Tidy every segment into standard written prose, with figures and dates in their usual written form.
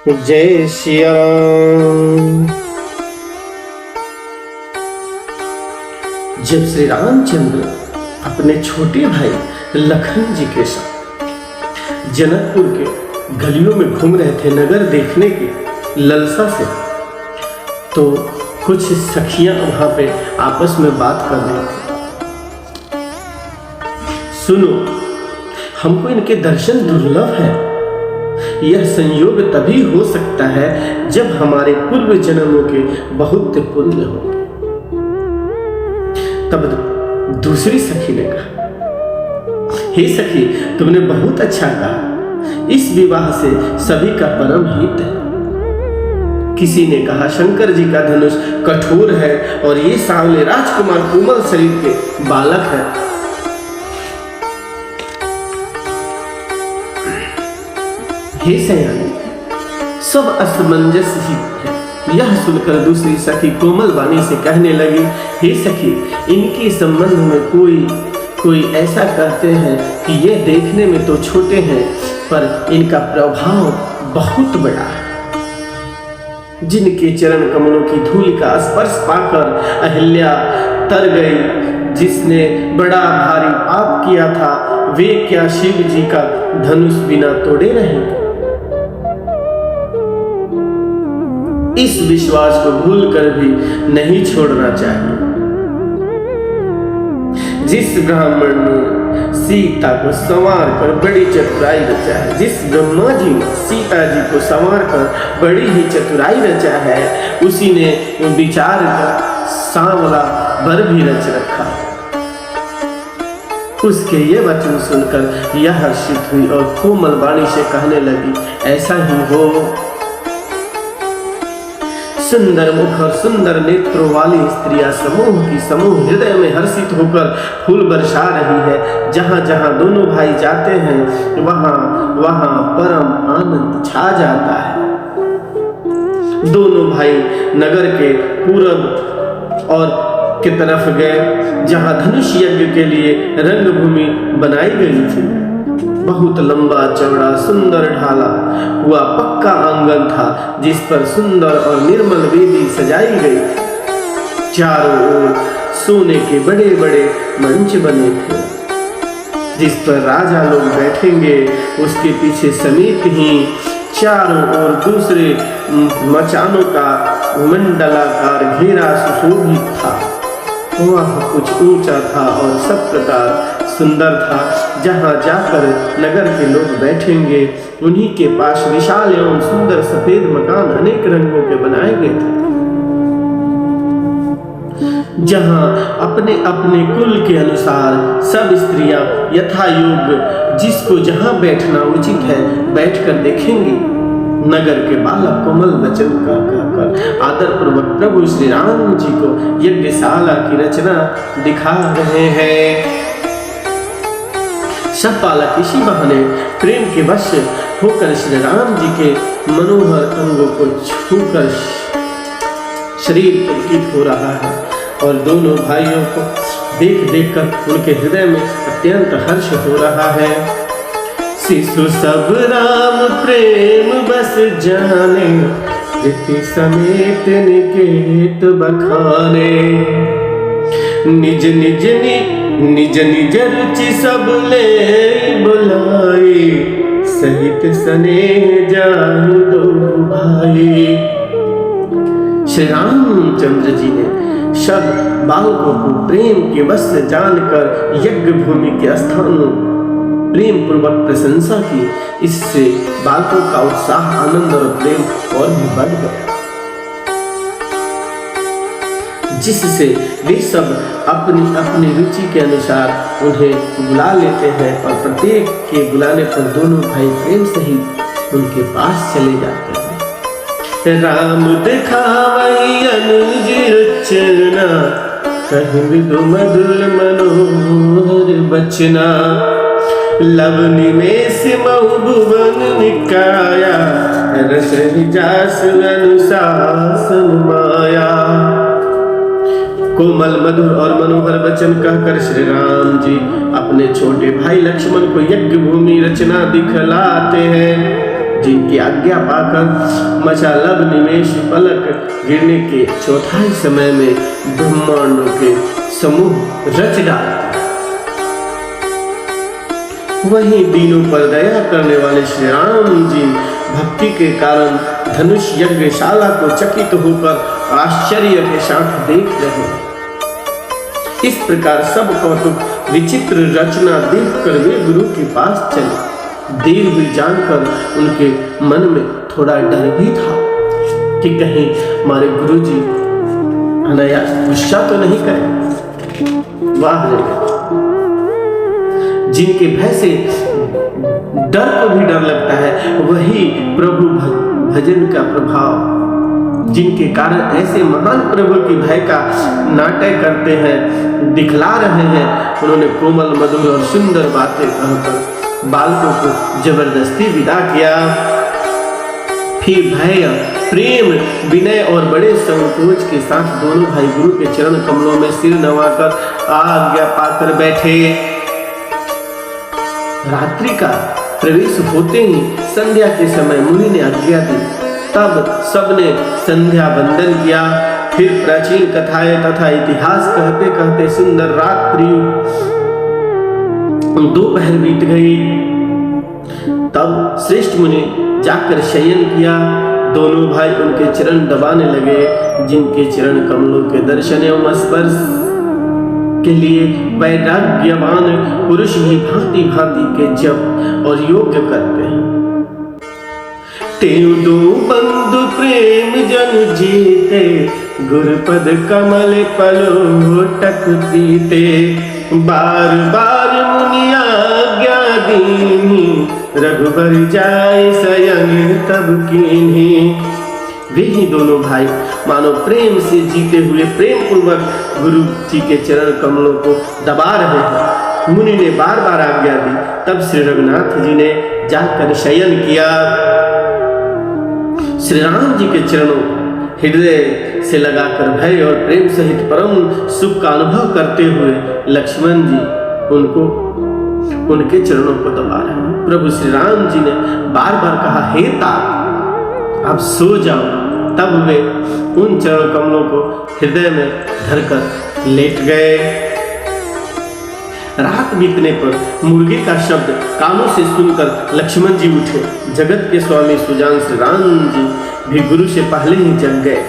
जय सिया राम। जब श्री रामचंद्र अपने छोटे भाई लखन जी के साथ जनकपुर के गलियों में घूम रहे थे नगर देखने की ललसा से, तो कुछ सखियां वहां पे आपस में बात कर रही थी। सुनो, हमको इनके दर्शन दुर्लभ है। यह संयोग तभी हो सकता है जब हमारे पूर्व जन्मों के बहुत पुण्य हो। तब दूसरी सखी ने कहा, हे सखी, तुमने बहुत अच्छा कहा। इस विवाह से सभी का परम हित है। किसी ने कहा, शंकर जी का धनुष कठोर है और ये सांवले राजकुमार कोमल शरीर के बालक है। हे सयानी, सब असमंजस ही है। यह सुनकर दूसरी सखी कोमल वाणी से कहने लगी, हे सखी, इनके संबंध में कोई ऐसा कहते हैं कि ये देखने में तो छोटे हैं पर इनका प्रभाव बहुत बड़ा है। जिनके चरण कमलों की धूल का स्पर्श पाकर अहिल्या तर गई, जिसने बड़ा भारी पाप किया था, वे क्या शिव जी का धनुष बिना तोड़े रहेंगे। इस विश्वास को भूलकर भी नहीं छोड़ना चाहिए। जिस ब्राह्मण ने सीता को संवार कर बड़ी चतुराई रचा है, जिस ब्रह्मा जी ने सीता जी को संवार कर बड़ी ही चतुराई रचा है, उसी ने विचार कर सांवला वर भी रच रखा। उसके ये वचन सुनकर यह हर्षित हुई और कोमल वाणी से कहने लगी, ऐसा ही हो। सुंदर मुख और सुंदर नेत्रों वाली स्त्रियां समूह की समूह हृदय में हर्षित होकर फूल बरसा रही है। जहां जहां दोनों भाई जाते हैं वहां वहां परम आनंद छा जाता है। दोनों भाई नगर के पूरब और की तरफ गए, जहां धनुष यज्ञ के लिए रंगभूमि बनाई गई थी। बहुत लंबा चौड़ा सुंदर ढाला हुआ पक्का आंगन था, जिस पर सुंदर और निर्मल वेदी सजाई गई थी। चारों ओर सोने के बड़े बड़े मंच बने थे, जिस पर राजा लोग बैठेंगे। उसके पीछे समीप ही चारों ओर दूसरे मचानों का मंडलाकार घेरा सुशोभित था। वह कुछ ऊंचा था और सब प्रकार सुंदर था। जहां जाकर नगर के लोग बैठेंगे, उन्हीं के पास विशाल एवं सुंदर सफेद मकान अनेक रंगों के बनाए गए थे, जहां अपने अपने कुल के अनुसार सब स्त्रियां यथा योग्य जिसको जहां बैठना उचित है बैठकर देखेंगी। नगर के बालक कोमल वचन कहकर आदर पूर्वक प्रभु श्री राम जी को यज्ञशाला की रचना दिखा रहे हैं। सब बालक इसी बहाने प्रेम के वश होकर श्री राम जी के मनोहर अंगों को छूकर शरीर पुलकित हो रहा है और दोनों भाइयों को देख देख कर उनके हृदय में अत्यंत हर्ष हो रहा है। शिशु सब राम प्रेम बस जाने, रीति समेत निकेत बखाने। निज निज निज निज रुचि सब ले बुलाई, सहित स्नेह जान दो भाई। श्री रामचंद्र जी ने सब बालकों को प्रेम के वश से जानकर यज्ञ भूमि के स्थानों प्रेम पूर्वक प्रशंसा की। इससे बालकों का उत्साह, आनंद और प्रेम और भी बढ़ गया, जिससे वे सब अपनी अपनी रुचि के अनुसार उन्हें बुला लेते हैं और प्रत्येक के बुलाने पर दोनों भाई प्रेम सहित उनके पास चले जाते हैं। राम दिखावई अनुज रचना, कहीं मृदु मधुर मनोहर बचना। लवनी में सिमहु भुवन निकाया, रस जास अनुशासन माया। कोमल मधुर और मनोहर वचन कहकर श्री राम जी अपने छोटे भाई लक्ष्मण को यज्ञ भूमि रचना दिखलाते हैं। जिनकी आज्ञा पाकर मचा लब निमेष पलक गिरने के चौथाई समय में ब्रह्मांडों के समूह रच डालते। वहीं दीनों पर दया करने वाले श्री राम जी भक्ति के कारण धनुष यज्ञशाला को चकित होकर आश्चर्य के साथ देख रहे हैं। इस प्रकार सब कौतुक विचित्र रचना देखकर वे गुरु के पास चले। देर हुई जानकर उनके मन में थोड़ा डर भी था कि कहीं हमारे गुरु जी अनायास गुस्सा तो नहीं करें। वाह रे, जिनके भय से डर को भी डर लगता है, वही प्रभु भजन का प्रभाव, जिनके कारण ऐसे महान प्रभु की भय का नाटक करते हैं, दिखला रहे हैं। उन्होंने कोमल मधुर और सुंदर बातें कहकर बालकों को जबरदस्ती विदा किया। फिर भय, प्रेम, विनय और बड़े संकोच के साथ दोनों भाई गुरु के चरण कमलों में सिर नवाकर आज्ञा पाकर बैठे। रात्रि का प्रवेश होते ही संध्या के समय मुनि ने आज्ञा दी। तब सबने संध्या वंदन किया। फिर प्राचीन कथाएं तथा इतिहास कहते कहते सुंदर रात्रि दोपहर बीत गई। तब श्रेष्ठ मुनि जाकर शयन किया। दोनों भाई उनके चरण दबाने लगे, जिनके चरण कमलों के दर्शन एवं स्पर्श के लिए वैराग्यवान पुरुष ही भांति भांति के जप और योग करते हैं। तेउ दो बंधु प्रेम जन जीते, गुरुपद कमल पलोटक पीते। बार बार मुनि आज्ञा दीनी, रघुबर जाय शयन तब कीन्ही। वे ही दोनों भाई मानो प्रेम से जीते हुए प्रेम पूर्वक गुरु जी के चरण कमलों को दबा रहे हैं। मुनि ने बार बार आज्ञा दी। तब श्री रघुनाथ जी ने जाकर शयन किया। श्री राम जी के चरणों हृदय से लगाकर भय और प्रेम सहित परम सुख का अनुभव करते हुए लक्ष्मण जी उनके चरणों को दबा रहे हैं। प्रभु श्री राम जी ने बार बार कहा, हे तात अब सो जाओ। तब वे उन चरण कमलों को हृदय में धरकर लेट गए। रात बीतने पर मुर्गी का शब्द कानों से सुनकर लक्ष्मण जी उठे। जगत के स्वामी सुजान श्री राम जी भी गुरु से पहले ही जग गए।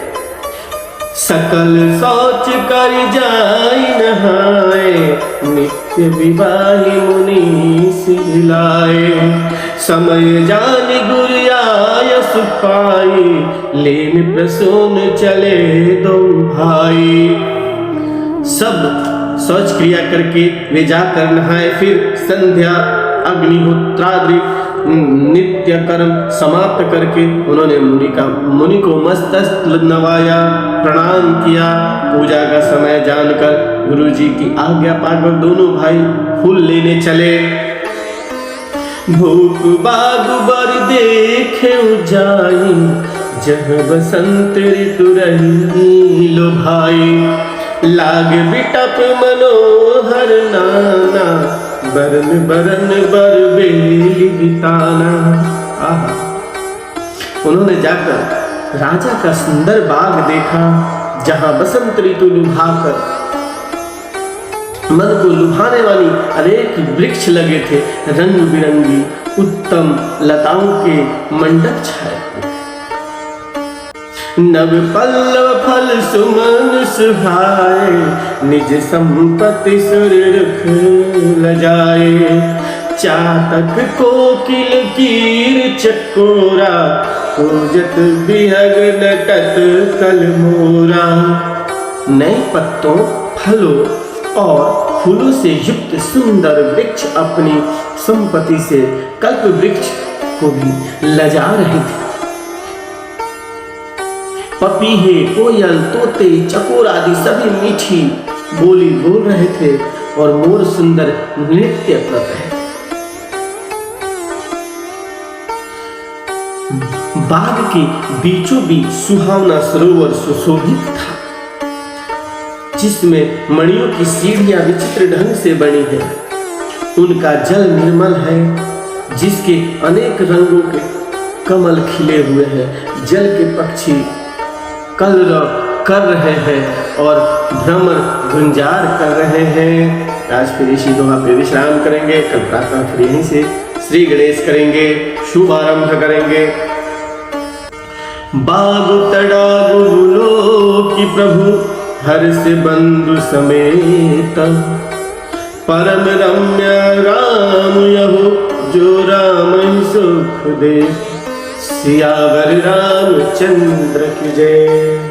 सकल सोच कर जाई नहाए, नित्य विवाही मुनि सिलाए। समय जान गुरु आय सुपाई, लेन प्रसून चले दो भाई। सब शौच क्रिया करके वे जाकर नहाए। फिर संध्या अग्निहोत्रादि नित्य कर्म समाप्त करके उन्होंने मुनि को मस्तक नवाया, प्रणाम किया। पूजा का समय जानकर गुरु जी की आज्ञा पाकर दोनों भाई फूल लेने चले। भूख बाग बर देखे जाई, जह बसंत ऋतु रही लो भाई। लाग बिटप मनोहर नाना, बरन बरन बर बेली बिताना। उन्होंने जाकर राजा का सुंदर बाग देखा, जहां बसंत ऋतु लुभाकर मन को लुभाने वाली अनेक वृक्ष लगे थे। रंग बिरंगी उत्तम लताओं के मंडप छाए। नव पल्लव फल सुमन सुहाए, निज संपत्ति सुर रुख लजाए। चातक कोकिल कीर चकोरा, पूजत बिहग नटत कल मोरा। नए पत्तों, फलों और फूलों से युक्त सुंदर वृक्ष अपनी संपत्ति से कल्प वृक्ष को भी लजा रहे थे। पपीहे, कोयल, तोते, चकोर आदि सभी मीठी बोली बोल रहे थे और मोर सुंदर नृत्य कर रहे थे। बाग के बीचों बीच सुहावना सरोवर सुशोभित था, जिसमें मणियों की सीढ़ियां विचित्र ढंग से बनी हैं। उनका जल निर्मल है, जिसके अनेक रंगों के कमल खिले हुए हैं, जल के पक्षी कलरव कर रहे हैं और भ्रमर गुंजार कर रहे हैं। आज फिर इसी दोहा पे विश्राम करेंगे, कल प्रातः फिर यहीं से श्री गणेश करेंगे, शुभ आरंभ करेंगे। बागु तड़ागु बुलो कि प्रभु हर्ष बंधु समेत, परम रम्य राम यहो जो राम ही सुख दे, सियावर रामचंद्र की जय।